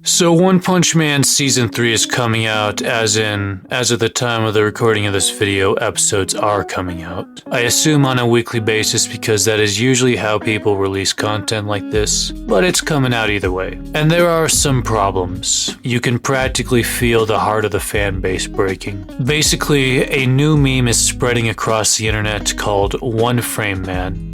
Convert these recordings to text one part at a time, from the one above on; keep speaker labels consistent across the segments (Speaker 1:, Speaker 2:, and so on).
Speaker 1: So One Punch Man Season 3 is coming out, as of the time of the recording of this video, episodes are coming out. I assume on a weekly basis because that is usually how people release content like this, but it's coming out either way. And there are some problems. You can practically feel the heart of the fan base breaking. Basically, a new meme is spreading across the internet called One Frame Man.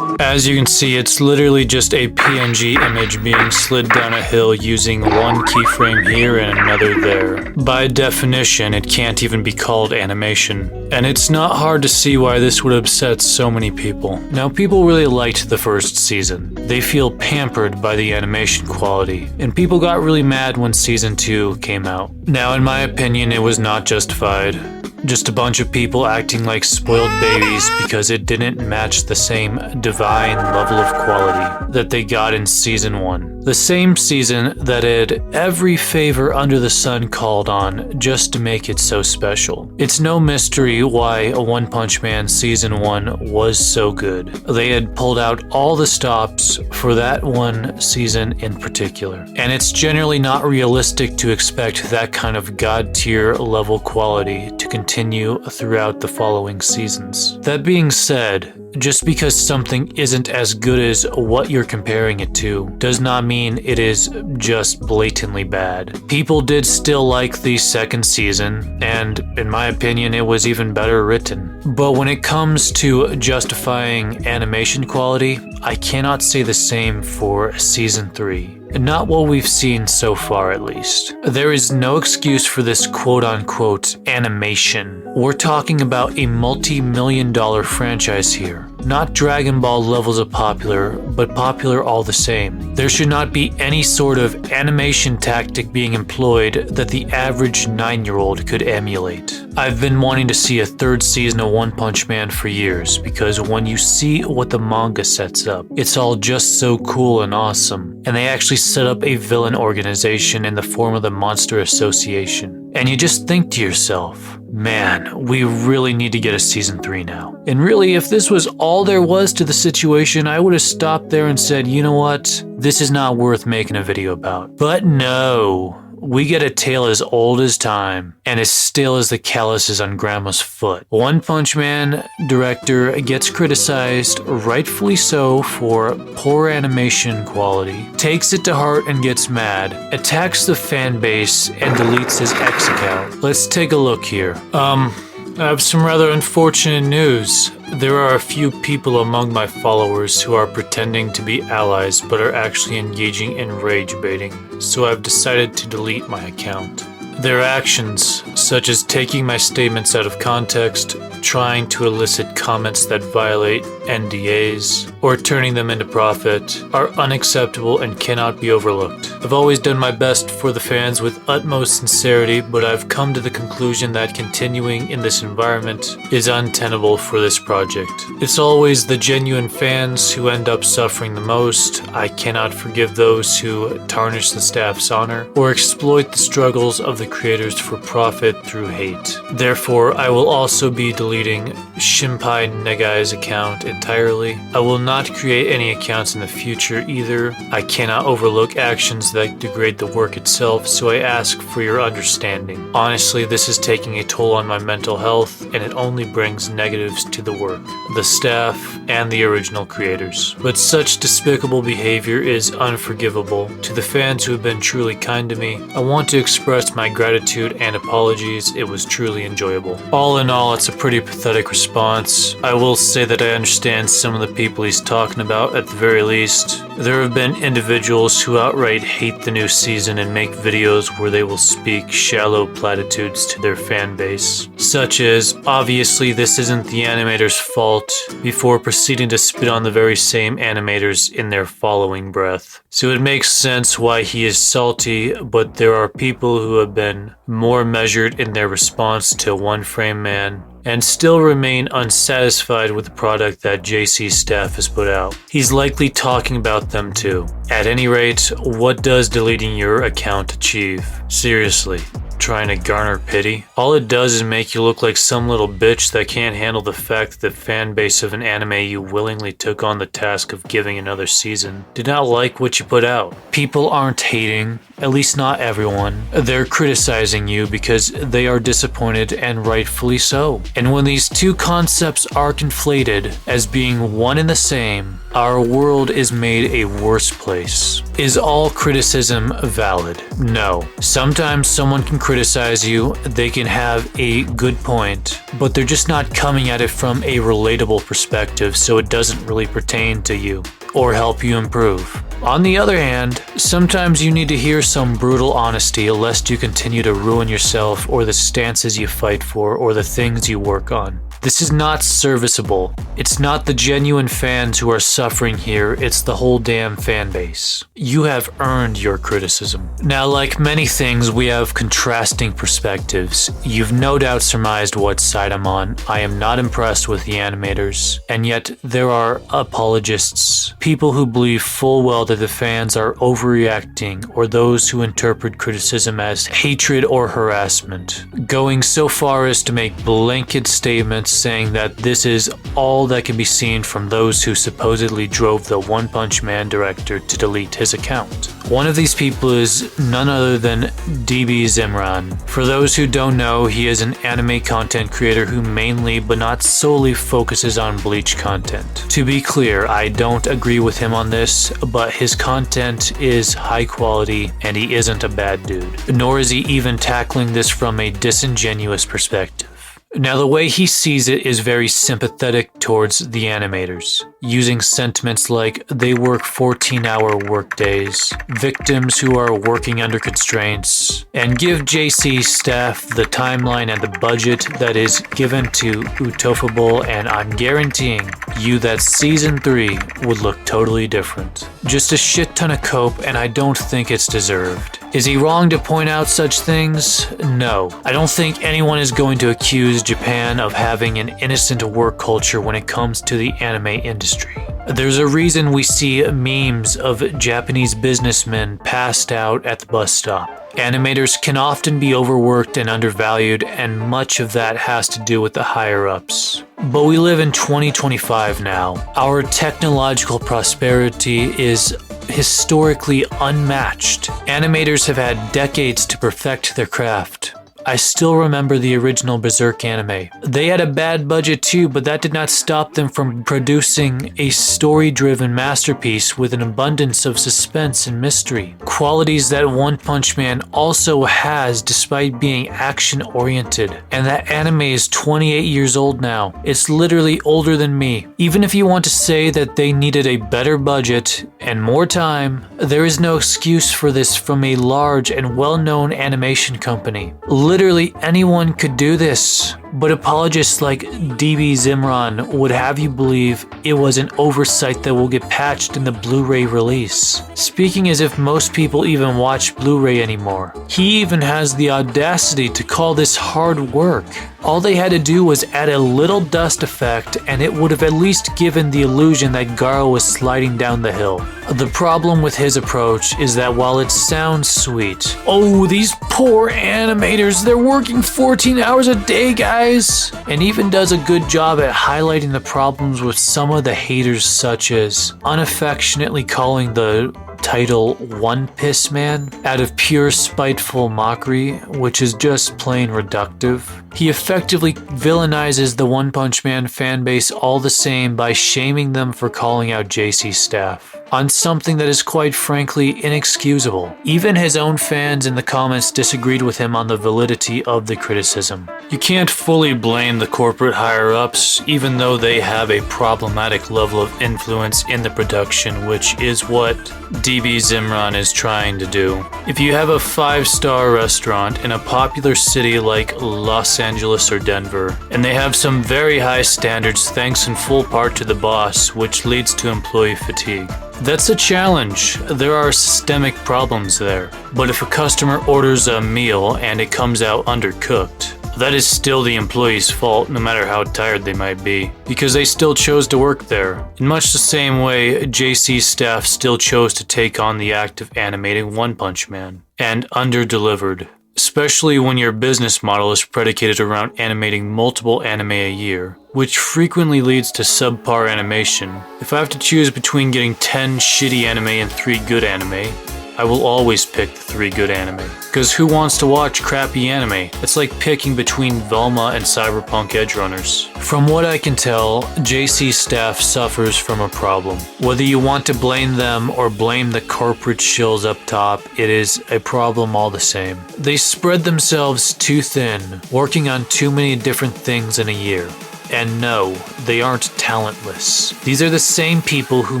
Speaker 1: As you can see, it's literally just a PNG image being slid down a hill using one keyframe here and another there. By definition, it can't even be called animation. And it's not hard to see why this would upset so many people. Now, people really liked the first season. They feel pampered by the animation quality, and people got really mad when Season 2 came out. Now, in my opinion, it was not justified. Just a bunch of people acting like spoiled babies because it didn't match the same divine level of quality that they got in Season 1. The same season that had every favor under the sun called on just to make it so special. It's no mystery why One Punch Man Season 1 was so good. They had pulled out all the stops for that one season in particular. And it's generally not realistic to expect that kind of god-tier level quality to continue throughout the following seasons. That being said, just because something isn't as good as what you're comparing it to does not mean it is just blatantly bad. People did still like the second season, and in my opinion, it was even better written. But when it comes to justifying animation quality, I cannot say the same for Season 3. Not what we've seen so far, at least. There is no excuse for this quote-unquote animation. We're talking about a multi-million-dollar franchise here. Not Dragon Ball levels of popular, but popular all the same. There should not be any sort of animation tactic being employed that the average 9-year-old could emulate. I've been wanting to see a third season of One Punch Man for years, because when you see what the manga sets up, it's all just so cool and awesome. And they actually set up a villain organization in the form of the Monster Association. And you just think to yourself, man, we really need to get a Season 3 now. And really, if this was all there was to the situation, I would have stopped there and said, you know what? This is not worth making a video about. But no. We get a tale as old as time and as stale as the calluses on grandma's foot. One Punch Man director gets criticized, rightfully so, for poor animation quality, takes it to heart and gets mad, attacks the fan base, and deletes his X account. Let's take a look here. I have some rather unfortunate news. There are a few people among my followers who are pretending to be allies but are actually engaging in rage baiting, so I've decided to delete my account. Their actions, such as taking my statements out of context, trying to elicit comments that violate NDAs, or turning them into profit, are unacceptable and cannot be overlooked. I've always done my best for the fans with utmost sincerity, but I've come to the conclusion that continuing in this environment is untenable for this project. It's always the genuine fans who end up suffering the most. I cannot forgive those who tarnish the staff's honor or exploit the struggles of the creators for profit through hate. Therefore, I will also be deleting Shinpai Negai's account entirely. I will not create any accounts in the future either. I cannot overlook actions that degrade the work itself, so I ask for your understanding. Honestly, this is taking a toll on my mental health, and it only brings negatives to the work, the staff, and the original creators. But such despicable behavior is unforgivable. To the fans who have been truly kind to me, I want to express my gratitude and apologies. It was truly enjoyable. All in all, it's a pretty pathetic response. I will say that I understand some of the people he's talking about at the very least. There have been individuals who outright hate the new season and make videos where they will speak shallow platitudes to their fan base, such as, obviously this isn't the animator's fault, before proceeding to spit on the very same animators in their following breath. So it makes sense why he is salty, but there are people who have been more measured in their response to One Frame Man and still remain unsatisfied with the product that JC's staff has put out. He's likely talking about them too. At any rate, what does deleting your account achieve? Seriously. trying to garner pity. All it does is make you look like some little bitch that can't handle the fact that the fan base of an anime you willingly took on the task of giving another season did not like what you put out. People aren't hating, at least not everyone. They're criticizing you because they are disappointed, and rightfully so. And when these two concepts are conflated as being one and the same, our world is made a worse place. Is all criticism valid? No. Sometimes someone can criticize you, they can have a good point, but they're just not coming at it from a relatable perspective, so it doesn't really pertain to you or help you improve. On the other hand, sometimes you need to hear some brutal honesty lest you continue to ruin yourself or the stances you fight for or the things you work on. This is not serviceable. It's not the genuine fans who are suffering here, it's the whole damn fan base. You have earned your criticism. Now, like many things, we have contrasting perspectives. You've no doubt surmised what side I'm on. I am not impressed with the animators, and yet there are apologists, people who believe full well that the fans are overreacting, or those who interpret criticism as hatred or harassment, going so far as to make blanket statements saying that this is all that can be seen from those who supposedly drove the One Punch Man director to delete his account. One of these people is none other than DB Zimran. For those who don't know, he is an anime content creator who mainly, but not solely, focuses on Bleach content. To be clear, I don't agree with him on this, but his content is high quality and he isn't a bad dude. Nor is he even tackling this from a disingenuous perspective. Now, the way he sees it is very sympathetic towards the animators, using sentiments like they work 14-hour workdays, victims who are working under constraints, and give JC staff the timeline and the budget that is given to Utofable, and I'm guaranteeing you that Season 3 would look totally different. Just a shit ton of cope, and I don't think it's deserved. Is he wrong to point out such things? No. I don't think anyone is going to accuse Japan of having an innocent work culture when it comes to the anime industry. There's a reason we see memes of Japanese businessmen passed out at the bus stop. Animators can often be overworked and undervalued, and much of that has to do with the higher-ups. But we live in 2025 now. Our technological prosperity is historically unmatched. Animators have had decades to perfect their craft. I still remember the original Berserk anime. They had a bad budget too, but that did not stop them from producing a story-driven masterpiece with an abundance of suspense and mystery. Qualities that One Punch Man also has despite being action-oriented. And that anime is 28 years old now. It's literally older than me. Even if you want to say that they needed a better budget and more time, there is no excuse for this from a large and well-known animation company. Literally anyone could do this, but apologists like DB Zimran would have you believe it was an oversight that will get patched in the Blu-ray release. Speaking as if most people even watch Blu-ray anymore. He even has the audacity to call this hard work. All they had to do was add a little dust effect and it would have at least given the illusion that Garo was sliding down the hill. The problem with his approach is that while it sounds sweet, oh, these poor animators, they're working 14 hours a day, guys, and even does a good job at highlighting the problems with some of the haters, such as unaffectionately calling the title One Piss Man out of pure spiteful mockery, which is just plain reductive. He effectively villainizes the One Punch Man fanbase all the same by shaming them for calling out JC staff on something that is quite frankly inexcusable. Even his own fans in the comments disagreed with him on the validity of the criticism. You can't fully blame the corporate higher-ups, even though they have a problematic level of influence in the production, which is what DB Zimran is trying to do. If you have a 5-star restaurant in a popular city like Los Angeles or Denver, and they have some very high standards thanks in full part to the boss, which leads to employee fatigue. That's a challenge. There are systemic problems there. But if a customer orders a meal and it comes out undercooked, that is still the employee's fault, no matter how tired they might be, because they still chose to work there. In much the same way, JC's staff still chose to take on the act of animating One Punch Man, and under-delivered. especially when your business model is predicated around animating multiple anime a year, which frequently leads to subpar animation. If I have to choose between getting 10 shitty anime and 3 good anime, I will always pick the 3 good anime. Because who wants to watch crappy anime? It's like picking between Velma and Cyberpunk Edgerunners. From what I can tell, JC staff suffers from a problem. Whether you want to blame them or blame the corporate shills up top, it is a problem all the same. They spread themselves too thin, working on too many different things in a year. And no, they aren't talentless. These are the same people who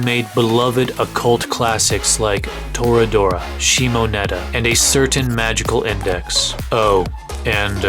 Speaker 1: made beloved occult classics like Toradora, Shimoneta, and a certain magical index. Oh, and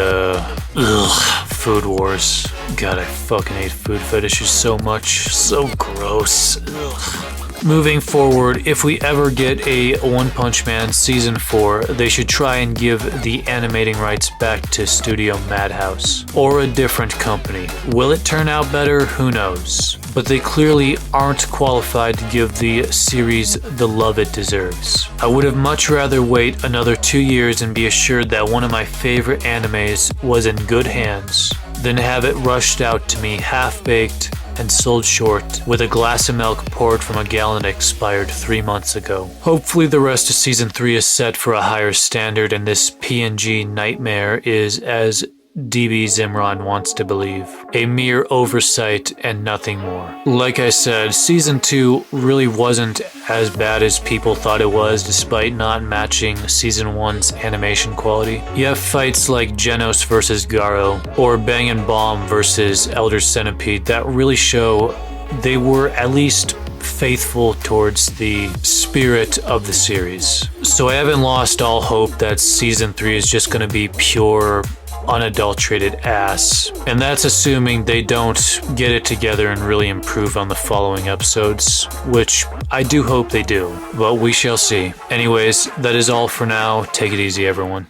Speaker 1: Food Wars. God, I fucking hate food fetishes so much. So gross. Ugh. Moving forward, if we ever get a One Punch Man Season 4, they should try and give the animating rights back to Studio Madhouse. Or a different company. Will it turn out better? Who knows. But they clearly aren't qualified to give the series the love it deserves. I would have much rather wait another 2 years and be assured that one of my favorite animes was in good hands than have it rushed out to me half-baked and sold short with a glass of milk poured from a gallon that expired 3 months ago. Hopefully the rest of Season 3 is set for a higher standard and this PNG nightmare is, as DB Zimron wants to believe, a mere oversight and nothing more. Like I said, Season 2 really wasn't as bad as people thought it was, despite not matching Season 1's animation quality. You have fights like Genos vs. Garo, or Bang and Bomb vs. Elder Centipede that really show they were at least faithful towards the spirit of the series. So I haven't lost all hope that Season 3 is just going to be pure unadulterated ass. And that's assuming they don't get it together and really improve on the following episodes, which I do hope they do, but we shall see. Anyways, that is all for now. Take it easy, everyone.